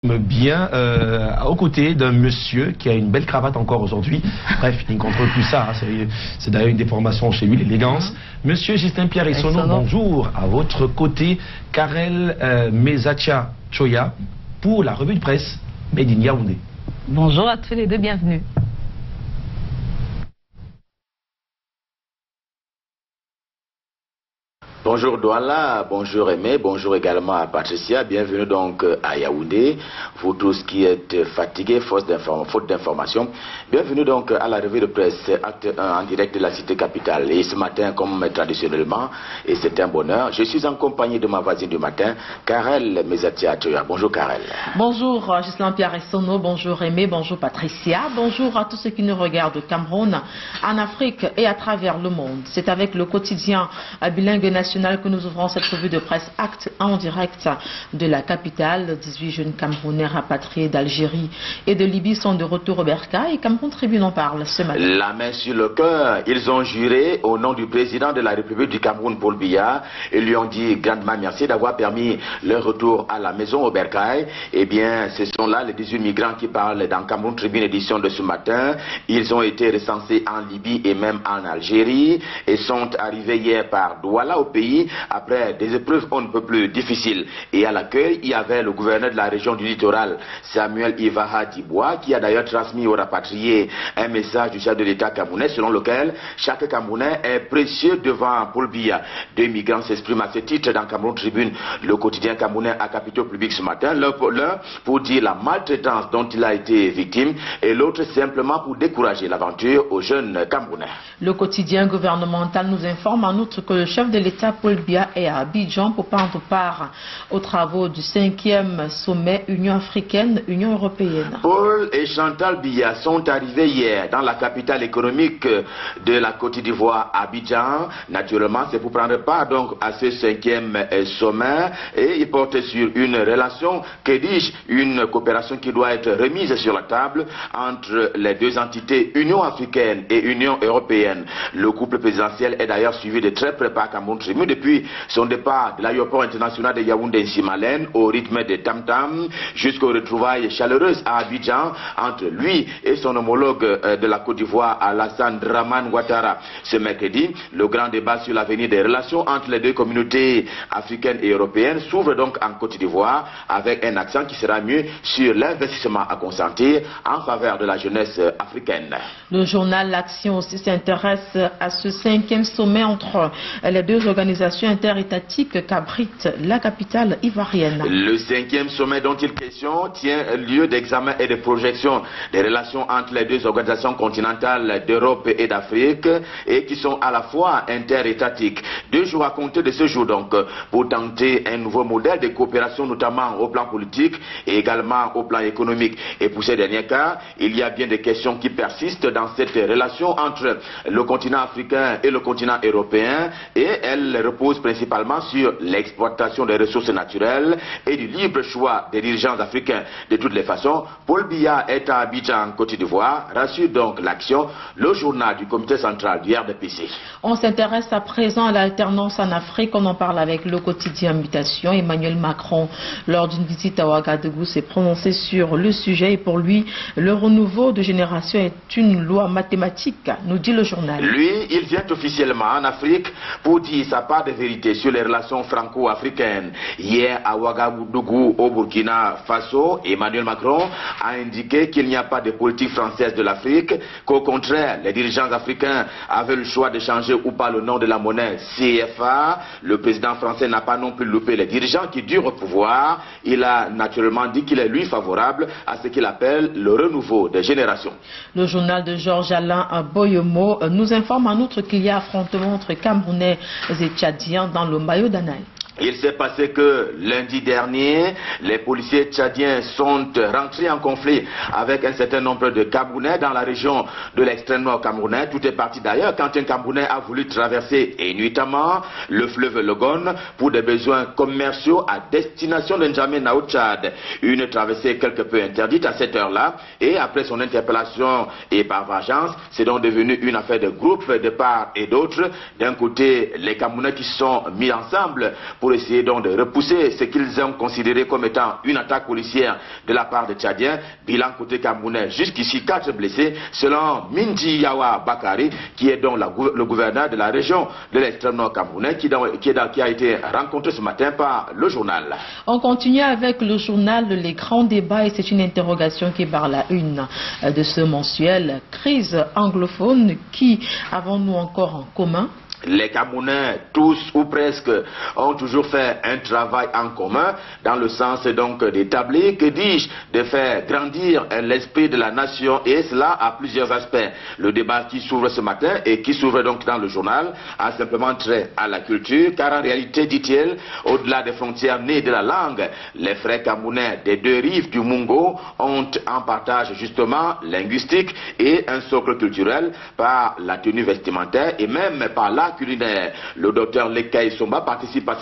Bien aux côtés d'un monsieur qui a une belle cravate encore aujourd'hui. Bref, il ne contrôle plus ça. Hein. C'est d'ailleurs une déformation chez lui, l'élégance. Monsieur Justin Pierre Essonno, bonjour. À votre côté, Karel Mezatia Choya pour la revue de presse Made in Yaoundé. Bonjour à tous les deux, bienvenue. Bonjour Douala, bonjour Aimé, bonjour également à Patricia, bienvenue donc à Yaoundé, vous tous qui êtes fatigués, faute d'information, bienvenue donc à la revue de presse acte 1 en direct de la cité capitale. Et ce matin, comme traditionnellement, et c'est un bonheur, je suis en compagnie de ma voisine du matin, Karel Mezatia Choya. Bonjour Karel. Bonjour Justin Pierre Essonno, bonjour Aimé, bonjour Patricia, bonjour à tous ceux qui nous regardent au Cameroun, en Afrique et à travers le monde. C'est avec le quotidien bilingue national que nous ouvrons cette revue de presse acte en direct de la capitale. 18 jeunes Camerounais rapatriés d'Algérie et de Libye sont de retour au Bercail et Cameroun Tribune en parle ce matin. La main sur le cœur, ils ont juré au nom du président de la République du Cameroun, Paul Biya, et lui ont dit grandement merci d'avoir permis leur retour à la maison au Bercail. Eh bien, ce sont là les 18 migrants qui parlent dans Cameroun Tribune édition de ce matin. Ils ont été recensés en Libye et même en Algérie et sont arrivés hier par Douala au pays après des épreuves un peu plus difficiles. Et à l'accueil, il y avait le gouverneur de la région du littoral, Samuel Ivaha Dibois, qui a d'ailleurs transmis aux rapatriés un message du chef de l'État camerounais selon lequel chaque Camerounais est précieux devant Paul Biya. Deux migrants s'expriment à ce titre dans Cameroun Tribune, le quotidien camerounais à capitaux publics ce matin, l'un pour dire la maltraitance dont il a été victime et l'autre simplement pour décourager l'aventure aux jeunes Camerounais. Le quotidien gouvernemental nous informe en outre que le chef de l'État Paul Biya est à Abidjan pour prendre part aux travaux du 5e sommet Union africaine-Union européenne. Paul et Chantal Biya sont arrivés hier dans la capitale économique de la Côte d'Ivoire, Abidjan. Naturellement, c'est pour prendre part donc à ce 5e sommet et il porte sur une relation, que dis-je, une coopération qui doit être remise sur la table entre les deux entités Union africaine et Union européenne. Le couple présidentiel est d'ailleurs suivi de très près par Cameroun Tribune depuis son départ de l'aéroport international de Yaoundé-Nsimalen au rythme des tam-tam jusqu'aux retrouvailles chaleureuses à Abidjan entre lui et son homologue de la Côte d'Ivoire, Alassane Dramane Ouattara. Ce mercredi, le grand débat sur l'avenir des relations entre les deux communautés africaines et européennes s'ouvre donc en Côte d'Ivoire avec un accent qui sera mieux sur l'investissement à consentir en faveur de la jeunesse africaine. Le journal L'Action aussi s'intéresse à ce 5e sommet entre les deux organisations interétatiques qu'abrite la capitale ivoirienne. Le 5e sommet dont il question tient lieu d'examen et de projection des relations entre les deux organisations continentales d'Europe et d'Afrique et qui sont à la fois interétatiques. 2 jours à compter de ce jour donc pour tenter un nouveau modèle de coopération notamment au plan politique et également au plan économique. Et pour ces derniers cas, il y a bien des questions qui persistent dans cette relation entre le continent africain et le continent européen et elle repose principalement sur l'exploitation des ressources naturelles et du libre choix des dirigeants africains. De toutes les façons, Paul Biya est à Abidjan, Côte d'Ivoire, rassure donc l'Action, le journal du comité central du RDPC. On s'intéresse à présent à l'alternance en Afrique. On en parle avec le quotidien Mutation. Emmanuel Macron, lors d'une visite à Ouagadougou, s'est prononcé sur le sujet et pour lui, le renouveau de génération est une loi mathématique, nous dit le journal. Lui, il vient officiellement en Afrique pour dire sa part de vérité sur les relations franco-africaines. Hier à Ouagadougou, au Burkina Faso, Emmanuel Macron a indiqué qu'il n'y a pas de politique française de l'Afrique, qu'au contraire, les dirigeants africains avaient le choix de changer ou pas le nom de la monnaie CFA. Le président français n'a pas non plus loupé les dirigeants qui durent au pouvoir. Il a naturellement dit qu'il est lui favorable à ce qu'il appelle le renouveau des générations. Le journal de Georges Alain Boyomo nous informe en outre qu'il y a affrontement entre Camerounais et Tchadiens dans le maillot d'Anaï. Il s'est passé que lundi dernier, les policiers tchadiens sont rentrés en conflit avec un certain nombre de Camerounais dans la région de l'extrême nord camerounais. Tout est parti d'ailleurs quand un Camerounais a voulu traverser nuitamment le fleuve Logone pour des besoins commerciaux à destination de N'Djamena au Tchad. Une traversée quelque peu interdite à cette heure-là et après son interpellation et par vengeance, c'est donc devenu une affaire de groupe de part et d'autre. D'un côté, les Camerounais qui se sont mis ensemble pour pour essayer donc de repousser ce qu'ils ont considéré comme étant une attaque policière de la part des Tchadiens. Bilan côté camerounais, jusqu'ici 4 blessés, selon Minji Yawa Bakari, qui est donc le gouverneur de la région de l'extrême nord camerounais, qui a été rencontré ce matin par le journal. On continue avec le journal Les Grands Débats et c'est une interrogation qui barre la une de ce mensuel. Crise anglophone, qui avons-nous encore en commun? Les Camerounais, tous ou presque, ont toujours fait un travail en commun dans le sens donc d'établir, que dis-je, de faire grandir l'esprit de la nation, et cela à plusieurs aspects. Le débat qui s'ouvre ce matin et qui s'ouvre donc dans le journal a simplement trait à la culture, car en réalité, dit-il, au-delà des frontières nées de la langue, les frères Camerounais des deux rives du Mungo ont en partage justement linguistique et un socle culturel par la tenue vestimentaire et même par la culinaire. Le docteur Lekay Somba participe à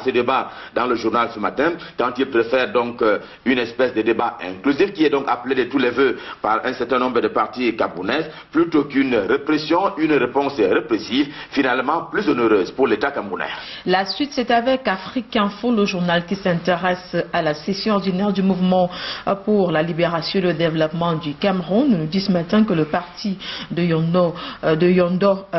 ce débat dans le journal ce matin, quand il préfère donc une espèce de débat inclusif qui est donc appelé de tous les vœux par un certain nombre de partis camerounaises, plutôt qu'une répression, une réponse répressive, finalement plus onéreuse pour l'État camerounais. La suite, c'est avec Afrique Info, le journal qui s'intéresse à la session ordinaire du mouvement pour la libération et le développement du Cameroun. On nous dit ce matin que le parti de Yondo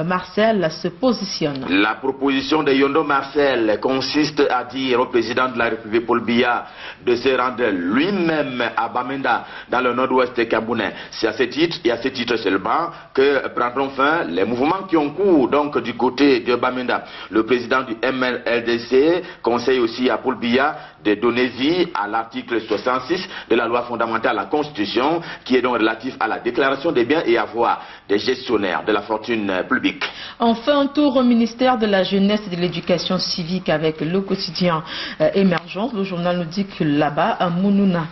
Marcel se positionne. La proposition de Yondo Marcel consiste à dire au président de la République Paul Biya de se rendre lui-même à Bamenda dans le nord-ouest camerounais. C'est à ce titre et à ce titre seulement que prendront fin les mouvements qui ont cours donc du côté de Bamenda. Le président du MLDC conseille aussi à Paul Biya de donner vie à l'article 66 de la loi fondamentale, la Constitution, qui est donc relatif à la déclaration des biens et avoirs des gestionnaires de la fortune publique. Enfin, un tour au ministère de la Jeunesse et de l'Éducation civique avec le quotidien Émergence. Le journal nous dit que là-bas, Mounouna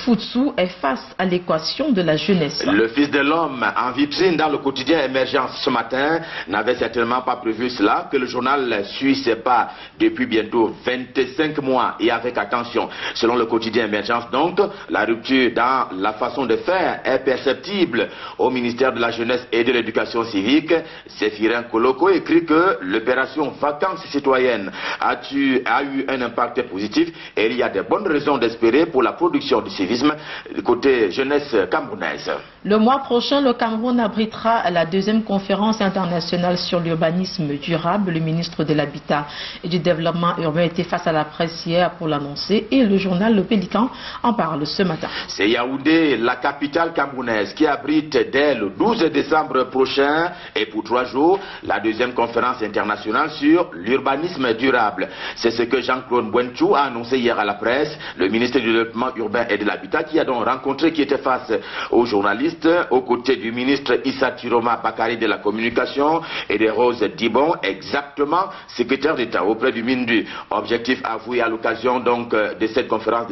Futsu est face à l'équation de la jeunesse. Le fils de l'homme en vitrine dans le quotidien Émergence ce matin n'avait certainement pas prévu cela, que le journal suit ses pas depuis bientôt 25 mois et avec attention. Selon le quotidien Émergence donc, la rupture dans la façon de faire est perceptible au ministère de la Jeunesse et de l'Éducation civique. Séphirin Koloko écrit que l'opération Vacances citoyennes a eu un impact positif et il y a de bonnes raisons d'espérer pour la production du civisme côté jeunesse camerounaise. Le mois prochain, le Cameroun abritera la deuxième conférence internationale sur l'urbanisme durable. Le ministre de l'Habitat et du Développement urbain était face à la presse hier pour l'annoncer et le journal Le Pélican en parle ce matin. C'est Yaoundé, la capitale camerounaise, qui abrite dès le 12 décembre prochain et pour 3 jours la deuxième conférence internationale sur l'urbanisme durable. C'est ce que Jean-Claude Bouenchou a annoncé hier à la presse. Le ministre du Développement urbain et de l'Habitat qui a donc rencontré, qui était face aux journalistes, aux côtés du ministre Issa Tiroma Bakari de la Communication et de Rose Dibon, exactement secrétaire d'État auprès du MINDU. Objectif avoué à l'occasion donc de cette conférence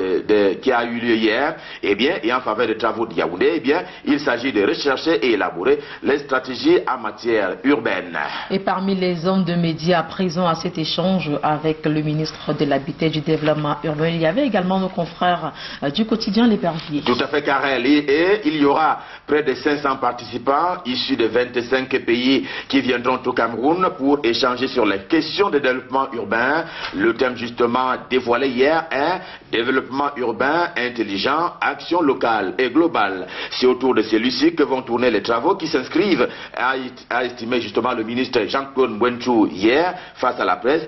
qui a eu lieu hier, et en faveur des travaux de Yaoundé, il s'agit de rechercher et élaborer les stratégies en matière urbaine. Et parmi les hommes de médias présents à cet échange avec le ministre de l'Habitat et du Développement urbain, il y avait également nos confrères du quotidien L'Épervier. Tout à fait, Karel. Et il y aura près de 500 participants issus de 25 pays qui viendront au Cameroun pour échanger sur les questions de développement urbain. Le thème justement dévoilé hier est développement urbain intelligent, action locale et globale. C'est autour de celui-ci que vont tourner les travaux qui s'inscrivent, a estimé justement le ministre Jean-Claude Bouenchou hier face à la presse.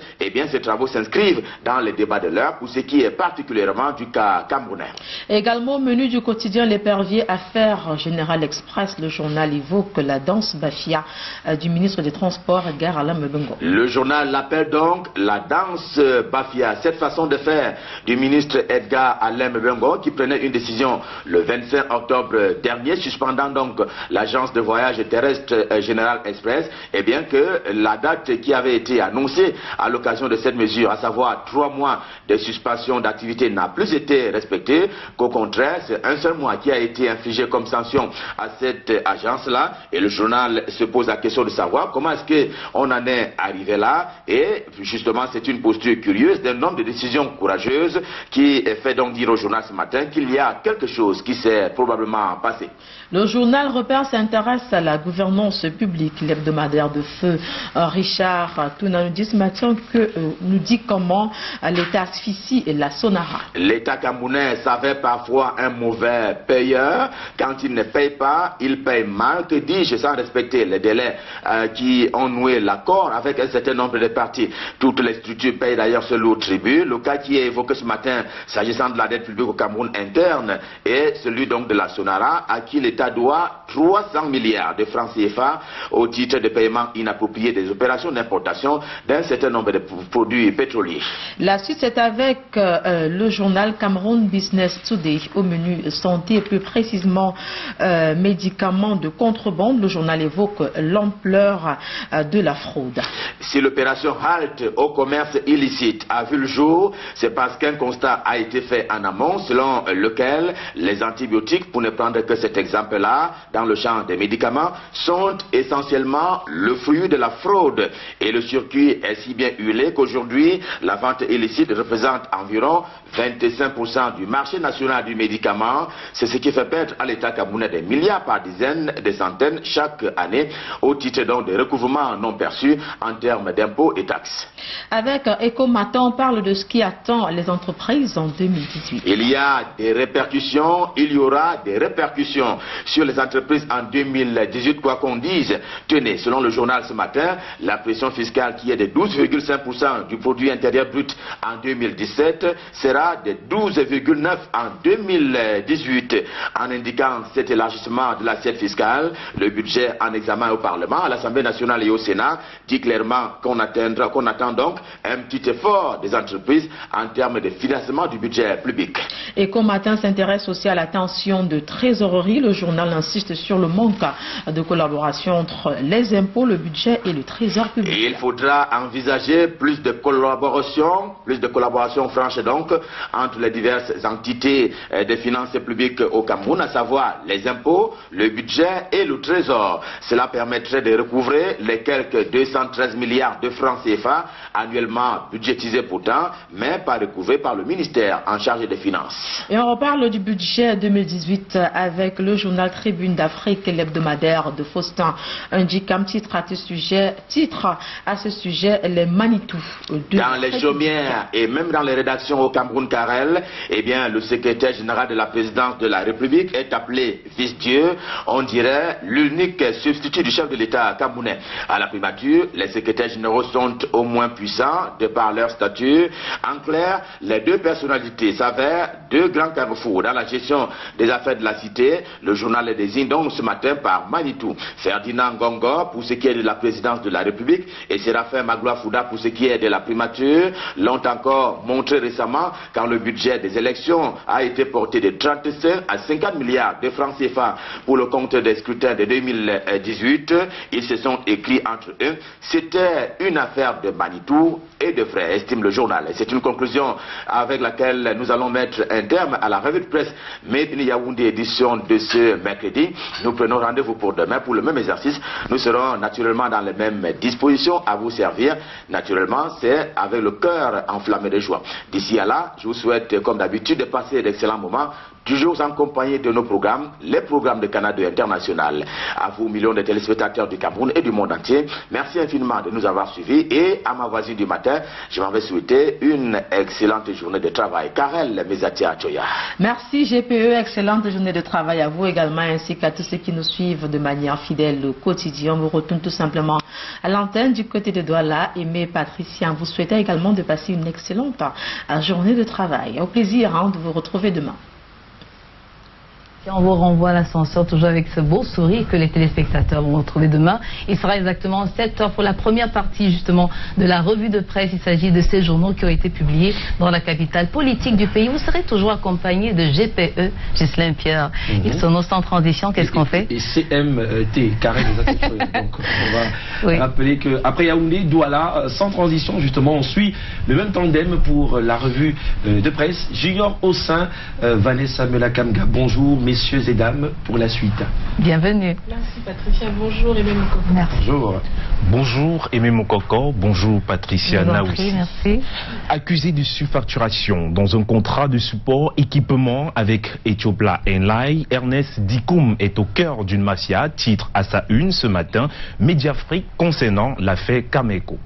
Ces travaux s'inscrivent dans les débats de l'heure pour ce qui est particulièrement du cas camerounais. Également au menu du quotidien L'Épervier, Affaires Générales Express, le journal évoque la danse Bafia du ministre des Transports Edgar Alain Mbengo. Le journal l'appelle donc la danse Bafia, cette façon de faire du ministre Edgar Alain Mbengo qui prenait une décision le 25 octobre dernier suspendant donc l'agence de voyage terrestre Générale Express, que la date qui avait été annoncée à l'occasion de cette mesure, à savoir 3 mois de suspension d'activité, n'a plus été respectée, qu'au contraire c'est un seul mois qui a été infligé comme sanction à cette agence-là, et le journal se pose la question de savoir comment est-ce qu'on en est arrivé là, et justement c'est une posture curieuse d'un nombre de décisions courageuse qui fait donc dire au journal ce matin qu'il y a quelque chose qui s'est probablement passé. Le journal Repère s'intéresse à la gouvernance publique. L'hebdomadaire de feu Richard Touna nous dit ce matin nous dit comment l'État asphyxie la Sonara. L'État camerounais s'avère parfois un mauvais payeur. Quand il ne paye pas, il paye mal, que dis-je, sans respecter les délais qui ont noué l'accord avec un certain nombre de partis. Toutes les structures payent d'ailleurs ce lourd tribut. Le cas qui est évoqué ce matin, s'agissant de la dette publique au Cameroun interne, est celui donc de la Sonara, à qui l'État doit 300 milliards de francs CFA au titre de paiement inapproprié des opérations d'importation d'un certain nombre de produits pétroliers. La suite est avec le journal Cameroun Business Today au menu santé et plus précisément médicaments de contrebande. Le journal évoque l'ampleur de la fraude. Si l'opération halte au commerce illicite a vu le jour, c'est parce qu'un constat a été fait en amont selon lequel les antibiotiques, pour ne prendre que cet exemple-là, dans le champ des médicaments, sont essentiellement le fruit de la fraude. Et le circuit est si bien huilé qu'aujourd'hui, la vente illicite représente environ 25% du marché national du médicament. C'est ce qui fait perdre à l'État camerounais des milliards par dizaines, des centaines chaque année, au titre donc des recouvrements non perçus en termes d'impôts et taxes. Avec Ecomatin, on parle de ce qui attend les entreprises en 2018. Il y a des répercussions, il y aura des répercussions sur les entreprises en 2018, quoi qu'on dise. Tenez, selon le journal ce matin, la pression fiscale qui est de 12,5% du produit intérieur brut en 2017 sera de 12,9% en 2018. En indiquant cet élargissement de l'assiette fiscale, le budget en examen au Parlement, à l'Assemblée nationale et au Sénat dit clairement qu'on attend donc un petit effort des entreprises en termes de financement du budget public. Ecomatin s'intéresse aussi à la tension de trésorerie. Le journal insiste sur le manque de collaboration entre les impôts, le budget et le trésor public. Et il faudra envisager plus de collaboration franche donc entre les diverses entités des finances publiques au Cameroun, à savoir les impôts, le budget et le trésor. Cela permettrait de recouvrer les quelques 213 milliards de francs CFA annuellement budgétisés pourtant, mais pas recouvrés par le ministère en charge des finances. Et on reparle du budget 2018 avec le journal Tribune d'Afrique, l'hebdomadaire de Faustin Ndjikam, titre à ce sujet les Manitou. Dans les chaumières et même dans les rédactions au Cameroun Carrel, eh bien, le secrétaire général de la présidence de la République est appelé vice-dieu, on dirait l'unique substitut du chef de l'État camerounais. À la primature, les secrétaires généraux sont au moins puissants de par leur statut. En clair, les deux personnalités s'avèrent deux grands carrefours dans la gestion des affaires de la cité. Le journal les désigne donc ce matin par Manitou. Ferdinand Ngongor pour ce qui est de la présidence de la République et Séraphin Magloire Fouda pour ce qui est de la primature l'ont encore montré récemment quand le budget des élections a été porté de 35 à 50 milliards de francs CFA pour le compte des scrutins de 2018. Ils se sont écrits entre eux. C'était une affaire de Manitou et de frères, estime le journal. C'est une conclusion avec laquelle nous allons mettre un terme à la revue de presse Made in Yaoundé édition de ce mercredi. Nous prenons rendez-vous pour demain pour le même exercice. Nous serons naturellement dans les mêmes dispositions à vous servir. Naturellement, c'est avec le cœur enflammé de joie. D'ici à là, je vous souhaite comme d'habitude de passer d'excellents moments, toujours en compagnie de nos programmes, les programmes de Canada International. À vous, millions de téléspectateurs du Cameroun et du monde entier, merci infiniment de nous avoir suivis. Et à ma voisine du matin, je m'en vais souhaiter une excellente journée de travail. Karel Mezatia Choya. Merci GPE, excellente journée de travail à vous également, ainsi qu'à tous ceux qui nous suivent de manière fidèle au quotidien. On vous retourne tout simplement à l'antenne du côté de Douala. Aimé Patricia, vous souhaitez également de passer une excellente journée de travail. Au plaisir de vous retrouver demain. On vous renvoie à l'ascenseur toujours avec ce beau sourire que les téléspectateurs vont retrouver demain. Il sera exactement 7 h pour la première partie justement de la revue de presse. Il s'agit de ces journaux qui ont été publiés dans la capitale politique du pays. Vous serez toujours accompagné de GPE, Ghislain Pierre. Ils sont nos sans transition. Qu'est-ce qu'on fait? Et CMT, carré des attitudes. Donc on va rappeler qu'après Yaoundé, Douala, sans transition justement, on suit le même tandem pour la revue de presse. Junior Ossin, Vanessa Melakamga, bonjour. messieurs et dames, pour la suite. Bienvenue. Merci Patricia, bonjour Aimé Mokoko. Merci. Bonjour. Bonjour Aimé Mokoko, bonjour Patricia Naoussi. Merci. Accusé de surfacturation dans un contrat de support équipement avec Ethiopia Airlines, Ernest Dikoum est au cœur d'une mafia, titre à sa une ce matin, Mediafrique concernant l'affaire Cameco.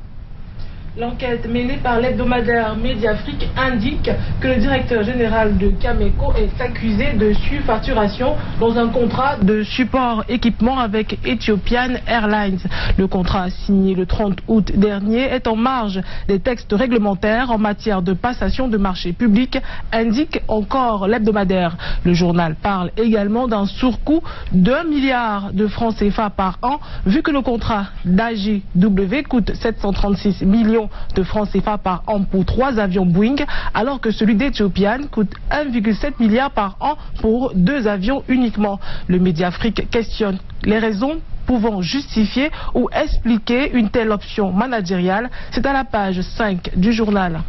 L'enquête menée par l'hebdomadaire Mediafrique indique que le directeur général de Cameco est accusé de surfacturation dans un contrat de support équipement avec Ethiopian Airlines. Le contrat signé le 30 août dernier est en marge des textes réglementaires en matière de passation de marchés publics, indique encore l'hebdomadaire. Le journal parle également d'un surcoût d'1 milliard de francs CFA par an, vu que le contrat d'AGW coûte 736 millions de francs CFA par an pour 3 avions Boeing, alors que celui d'Ethiopian coûte 1,7 milliard par an pour 2 avions uniquement. Le Mediafrique questionne les raisons pouvant justifier ou expliquer une telle option managériale. C'est à la page 5 du journal.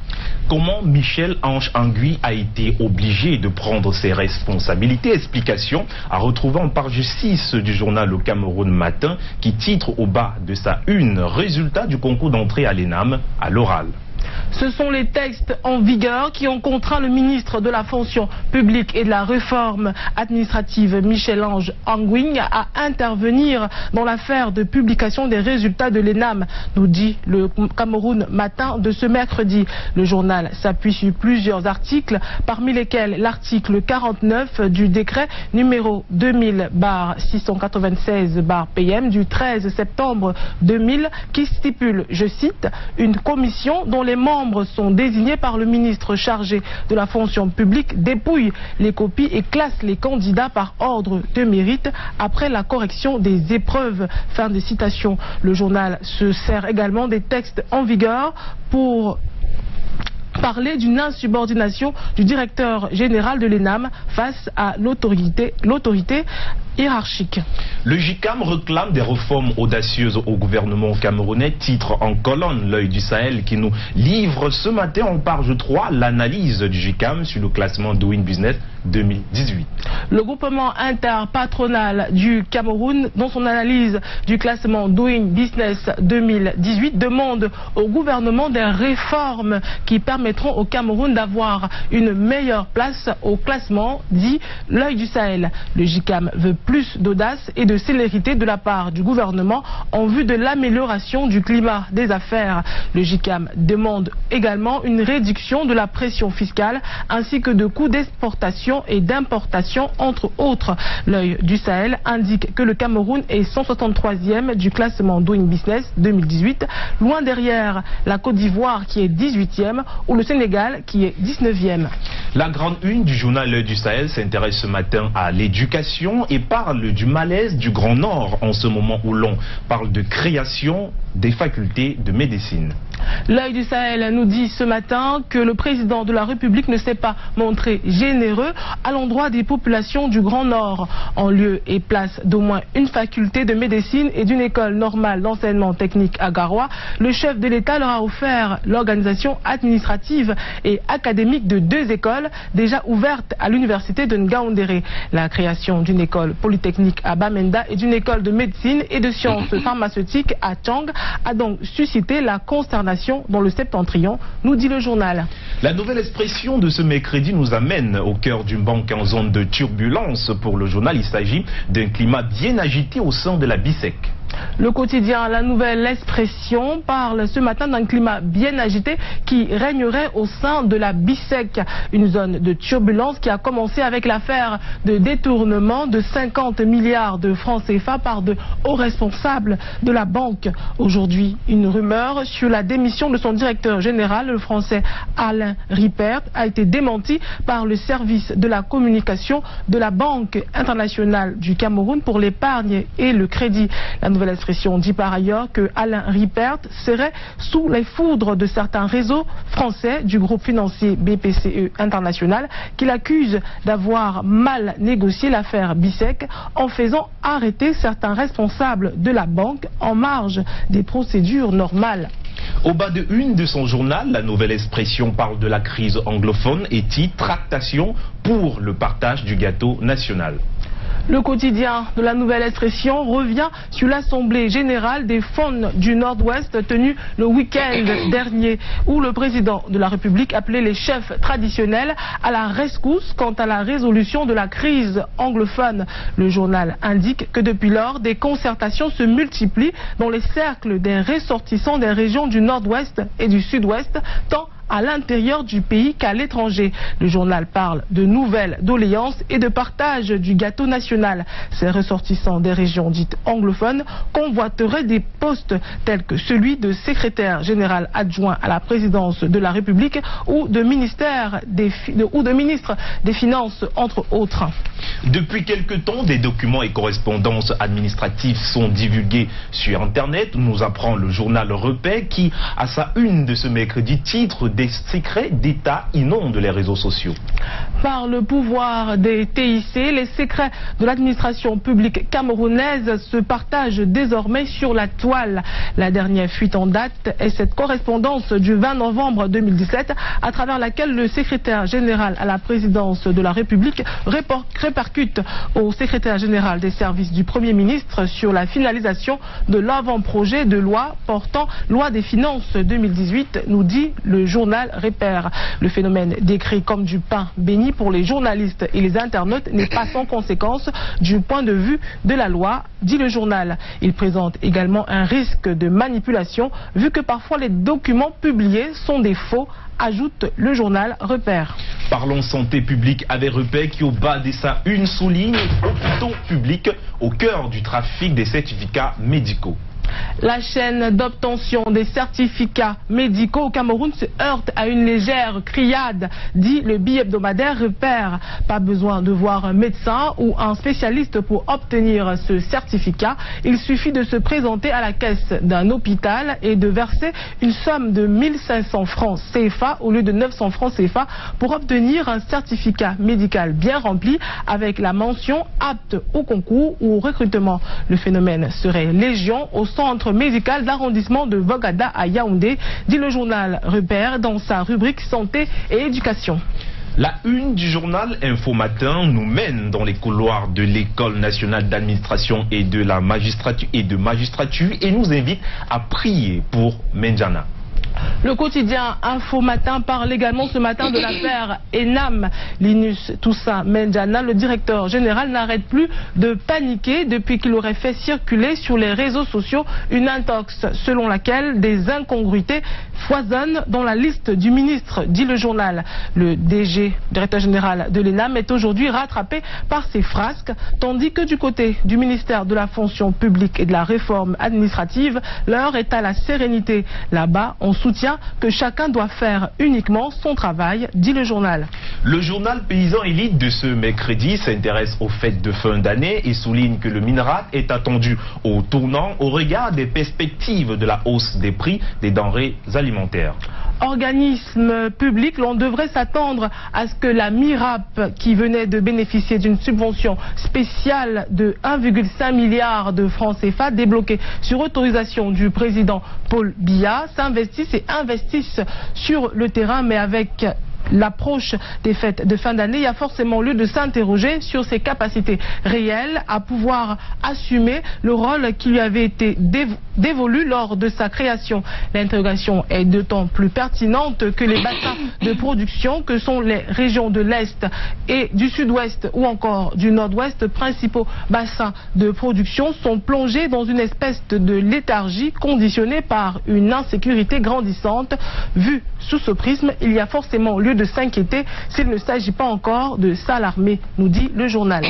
Comment Michel-Ange Angui a été obligé de prendre ses responsabilités? Explication à retrouver en page 6 du journal Le Cameroun Matin, qui titre au bas de sa une: résultat du concours d'entrée à l'ENAM à l'oral. Ce sont les textes en vigueur qui ont contraint le ministre de la fonction publique et de la réforme administrative Michel-Ange Angui à intervenir dans l'affaire de publication des résultats de l'ENAM, nous dit le Cameroun Matin de ce mercredi. Le journal s'appuie sur plusieurs articles, parmi lesquels l'article 49 du décret numéro 2000/696/PM du 13 septembre 2000 qui stipule, je cite, une commission dont les membres sont désignés par le ministre chargé de la fonction publique, dépouille les copies et classe les candidats par ordre de mérite après la correction des épreuves. Fin de citation. Le journal se sert également des textes en vigueur pour parler d'une insubordination du directeur général de l'ENAM face à l'autorité hiérarchique. Le JICAM réclame des réformes audacieuses au gouvernement camerounais, titre en colonne L'œil du Sahel, qui nous livre ce matin en page 3 l'analyse du JICAM sur le classement Doing Business 2018. Le groupement interpatronal du Cameroun, dans son analyse du classement Doing Business 2018, demande au gouvernement des réformes qui permettront au Cameroun d'avoir une meilleure place au classement, dit L'œil du Sahel. Le JICAM veut plus d'audace et de célérité de la part du gouvernement en vue de l'amélioration du climat des affaires. Le JICAM demande également une réduction de la pression fiscale ainsi que de coûts d'exportation et d'importation, entre autres. L'œil du Sahel indique que le Cameroun est 163e du classement Doing Business 2018, loin derrière la Côte d'Ivoire qui est 18e ou le Sénégal qui est 19e. La grande une du journal L'œil du Sahel s'intéresse ce matin à l'éducation et parle du malaise du Grand Nord en ce moment où l'on parle de création des facultés de médecine. L'œil du Sahel nous dit ce matin que le président de la République ne s'est pas montré généreux à l'endroit des populations du Grand Nord. En lieu et place d'au moins une faculté de médecine et d'une école normale d'enseignement technique à Garoua, le chef de l'État leur a offert l'organisation administrative et académique de 2 écoles déjà ouvertes à l'université de Ngaoundéré. La création d'une école polytechnique à Bamenda et d'une école de médecine et de sciences pharmaceutiques à Tchang a donc suscité la consternation dans le septentrion, nous dit le journal. La nouvelle expression de ce mercredi nous amène au cœur d'une banque en zone de turbulence. Pour le journal, il s'agit d'un climat bien agité au sein de la BISEC. Le quotidien La Nouvelle Expression parle ce matin d'un climat bien agité qui régnerait au sein de la BISEC. Une zone de turbulence qui a commencé avec l'affaire de détournement de 50 milliards de francs CFA par de hauts responsables de la banque. Aujourd'hui, une rumeur sur la démission de son directeur général, le français Alain Rippert, a été démentie par le service de la communication de la Banque internationale du Cameroun pour l'épargne et le crédit. La Nouvelle Expression dit par ailleurs que Alain Rippert serait sous les foudres de certains réseaux français du groupe financier BPCE International qu'il accuse d'avoir mal négocié l'affaire BISEC en faisant arrêter certains responsables de la banque en marge des procédures normales. Au bas de une de son journal, la Nouvelle Expression parle de la crise anglophone et titre « Tractation pour le partage du gâteau national ». Le quotidien de la Nouvelle Expression revient sur l'Assemblée générale des Fons du Nord-Ouest tenue le week-end dernier, où le président de la République appelait les chefs traditionnels à la rescousse quant à la résolution de la crise anglophone. Le journal indique que depuis lors, des concertations se multiplient dans les cercles des ressortissants des régions du Nord-Ouest et du Sud-Ouest, tant à l'intérieur du pays qu'à l'étranger. Le journal parle de nouvelles doléances et de partage du gâteau national. Ces ressortissants des régions dites anglophones convoiteraient des postes tels que celui de secrétaire général adjoint à la présidence de la République ou de ministre des Finances, entre autres. Depuis quelque temps, des documents et correspondances administratives sont divulgués sur Internet, nous apprend le journal Repère qui, à sa une de ce mercredi, titre « Des secrets d'État inondent les réseaux sociaux ». Par le pouvoir des TIC, les secrets de l'administration publique camerounaise se partagent désormais sur la toile. La dernière fuite en date est cette correspondance du 20 novembre 2017 à travers laquelle le secrétaire général à la présidence de la République répercute au secrétaire général des services du Premier ministre sur la finalisation de l'avant-projet de loi portant loi des finances 2018, nous dit le journal Repère. Le phénomène décrit comme du pain béni pour les journalistes et les internautes n'est pas sans conséquence du point de vue de la loi, dit le journal. Il présente également un risque de manipulation vu que parfois les documents publiés sont des faux, ajoute le journal Repère. Parlons santé publique avec Repère qui au bas de sa une souligne hôpitaux publics au cœur du trafic des certificats médicaux. La chaîne d'obtention des certificats médicaux au Cameroun se heurte à une légère criade, dit le bi-hebdomadaire Repère. Pas besoin de voir un médecin ou un spécialiste pour obtenir ce certificat. Il suffit de se présenter à la caisse d'un hôpital et de verser une somme de 1500 francs CFA au lieu de 900 francs CFA pour obtenir un certificat médical bien rempli avec la mention apte au concours ou au recrutement. Le phénomène serait légion au centre médical d'arrondissement de Vogada à Yaoundé, dit le journal Repère dans sa rubrique santé et éducation. La une du journal Info Matin nous mène dans les couloirs de l'école nationale d'administration et de la magistrature et nous invite à prier pour Menjana. Le quotidien Info Matin parle également ce matin de l'affaire Enam. Linus Toussaint Menjana, le directeur général, n'arrête plus de paniquer depuis qu'il aurait fait circuler sur les réseaux sociaux une intox selon laquelle des incongruités foisonnent dans la liste du ministre, dit le journal. Le DG, directeur général de l'Enam, est aujourd'hui rattrapé par ces frasques, tandis que du côté du ministère de la fonction publique et de la réforme administrative, l'heure est à la sérénité. Là-bas, on soutient que chacun doit faire uniquement son travail, dit le journal. Le journal Paysan Élite de ce mercredi s'intéresse aux fêtes de fin d'année et souligne que le Minrat est attendu au tournant au regard des perspectives de la hausse des prix des denrées alimentaires. Organisme public, l'on devrait s'attendre à ce que la MIRAP, qui venait de bénéficier d'une subvention spéciale de 1,5 milliard de francs CFA débloquée sur autorisation du président Paul Biya, s'investisse et investisse sur le terrain, mais avec l'approche des fêtes de fin d'année, il y a forcément lieu de s'interroger sur ses capacités réelles à pouvoir assumer le rôle qui lui avait été dévolu lors de sa création. L'interrogation est d'autant plus pertinente que les bassins de production que sont les régions de l'Est et du Sud-Ouest ou encore du Nord-Ouest, principaux bassins de production, sont plongés dans une espèce de léthargie conditionnée par une insécurité grandissante. Vu sous ce prisme, il y a forcément lieu de s'inquiéter s'il ne s'agit pas encore de s'alarmer, nous dit le journal.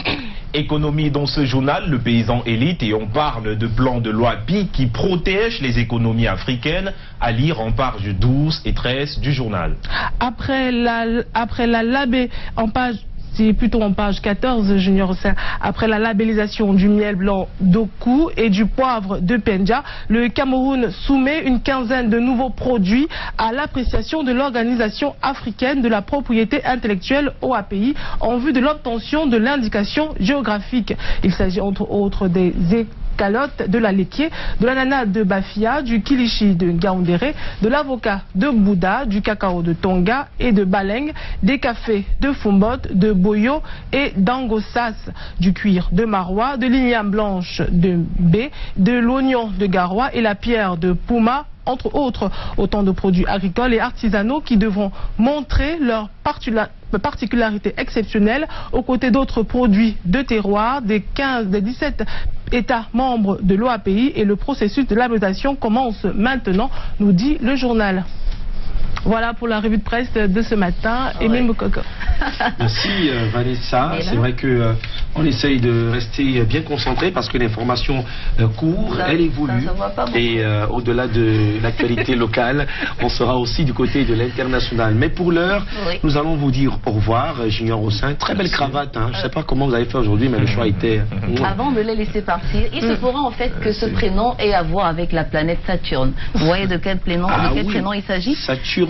Économie dans ce journal, le Paysan Élite, et on parle de plan de loi PI qui protège les économies africaines, à lire en pages 12 et 13 du journal. Après la labé en page... C'est plutôt en page 14, Junior. Après la labellisation du miel blanc d'Oku et du poivre de Pendja, le Cameroun soumet une quinzaine de nouveaux produits à l'appréciation de l'Organisation africaine de la propriété intellectuelle OAPI en vue de l'obtention de l'indication géographique. Il s'agit entre autres des calotte, de la laitier, de l'ananas de Bafia, du kilichi de Ngaoundéré, de l'avocat de Bouddha, du cacao de Tonga et de Baleng, des cafés de Fumbot, de Boyo et d'Angosas, du cuir de Marois, de l'igname blanche de B, de l'oignon de Garoua et la pierre de Pouma, entre autres, autant de produits agricoles et artisanaux qui devront montrer leur particularité exceptionnelle aux côtés d'autres produits de terroir des 17 États membres de l'OAPI, et le processus de labellisation commence maintenant, nous dit le journal. Voilà pour la revue de presse de ce matin. Émile Moukoko. Merci Vanessa. C'est vrai que on essaye de rester bien concentré parce que l'information court, elle évolue. Et au-delà de l'actualité locale, on sera aussi du côté de l'international. Mais pour l'heure, nous allons vous dire au revoir. Junior Rossin, très belle cravate. Hein. Je ne sais pas comment vous avez fait aujourd'hui, mais le choix était... Avant de les laisser partir, il se pourra en fait que ce prénom ait à voir avec la planète Saturne. Vous voyez de quel prénom, prénom il s'agit?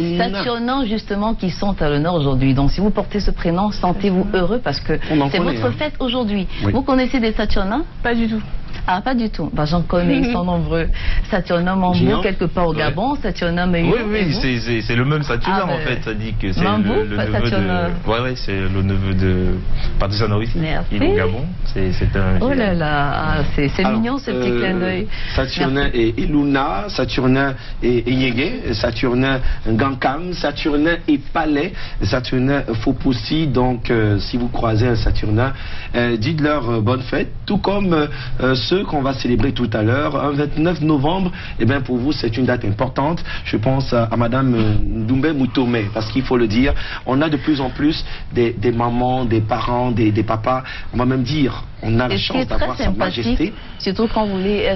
Saturnin, justement, qui sont à l'honneur aujourd'hui. Donc, si vous portez ce prénom, sentez-vous heureux parce que c'est votre fête aujourd'hui. Vous connaissez des Saturnins? Pas du tout. Ah, pas du tout. Bah, j'en connais, ils sont nombreux. Saturnin Mambou, quelque part au Gabon. Saturnin Meyo. Oui, c'est le même Saturnin, en fait. Ça dit que c'est le neveu de... Oui, c'est le neveu de Patricia Norris. Il est au Gabon. C'est un... Oh là là, c'est mignon ce petit clin d'œil. Saturnin et Iluna, Saturnin et Yégué, Saturnin Gankam, Saturnin et Palais, Saturnin Fopoussi. Donc, si vous croisez un Saturnin, dites-leur bonne fête, tout comme ceux qu'on va célébrer tout à l'heure. Un 29 novembre, eh bien pour vous, c'est une date importante. Je pense à Madame Doumbé Moutomé, parce qu'il faut le dire, on a de plus en plus des mamans, des parents, des papas, on va même dire, on a la chance d'avoir Sa Majesté. Surtout quand vous voulez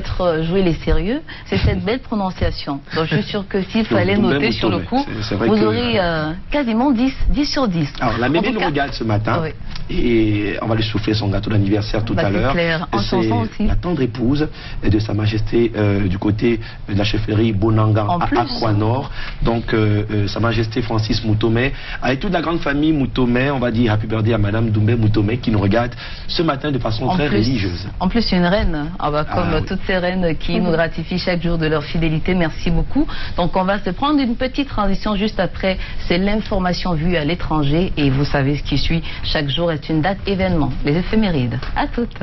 jouer les sérieux, c'est cette belle prononciation. Donc je suis sûr que s'il fallait noter sur le coup, vous aurez quasiment 10 sur 10. Alors la mémé nous regarde ce matin, et on va lui souffler son gâteau d'anniversaire tout à l'heure. C'est la tendre épouse de Sa Majesté du côté de la chefferie Bonanga à Aquanor. Donc Sa Majesté Francis Moutomé, avec toute la grande famille Moutomé, on va dire happy birthday à Madame Doumbé Moutomé qui nous regarde ce matin de façon très religieuse. En plus une reine, comme toutes ces reines qui nous gratifient chaque jour de leur fidélité, merci beaucoup. Donc on va se prendre une petite transition juste après, c'est l'information vue à l'étranger et vous savez ce qui suit chaque jour est une date événement, les éphémérides. À toutes.